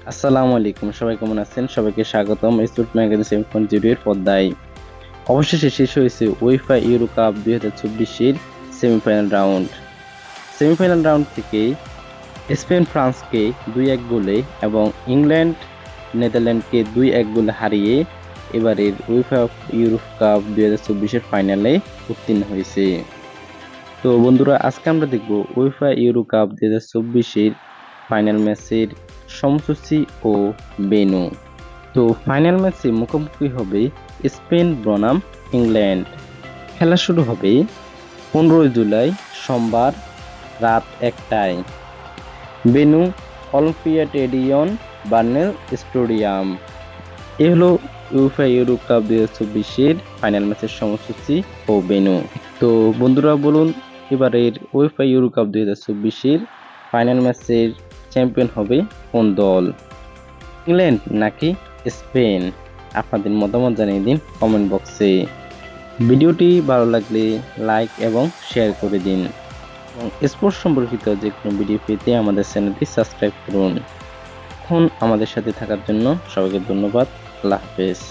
আসসালামু আলাইকুম, সবাই কেমন আছেন? সবাইকে স্বাগতম স্পোর্টস ম্যাগাজিন 7.0 এর পর্দায়। অবশেষে শেষ হয়েছে উয়েফা ইউরো কাপ 2024 এর সেমিফাইনাল রাউন্ড। সেমিফাইনাল রাউন্ড থেকে স্পেন ফ্রান্সকে 2-1 গোলে এবং ইংল্যান্ড নেদারল্যান্ডকে 2-1 গোলে হারিয়ে এবারের উয়েফা ইউরো কাপ 2024 এর ফাইনালে উত্তীর্ণ হয়েছে। তো বন্ধুরা, আজকে আমরা দেখব উয়েফা ইউরো কাপ 2024 এর ফাইনাল ম্যাচের সময়সূচি ও ভেন্যু। তো ফাইনাল ম্যাচে মুখোমুখি হবে স্পেন বনাম ইংল্যান্ড। খেলা শুরু হবে 15 জুলাই সোমবার রাত 1টায়। ভেন্যু অলিম্পিয়া স্টেডিয়াম, বার্নেল স্টেডিয়াম। এ হলো উয়েফা ইউরো কাপ 2024 এর ফাইনাল ম্যাচের সময়সূচি ও ভেন্যু। তো বন্ধুরা বলুন, এবারের উয়েফা ইউরো কাপ 2024 এর ফাইনাল ম্যাচের চ্যাম্পিয়ন হবে কোন দল? ইংল্যান্ড নাকি স্পেন? আপনাদের মতামত জানিয়ে দিন কমেন্ট বক্সে। ভিডিওটি ভালো লাগলে লাইক এবং শেয়ার করে দিন এবং স্পোর্টস সম্পর্কিত যে কোনো ভিডিও পেতে আমাদের চ্যানেলটি সাবস্ক্রাইব করুন। এখন আমাদের সাথে থাকার জন্য সবাইকে ধন্যবাদ। আল্লাহ হাফেজ।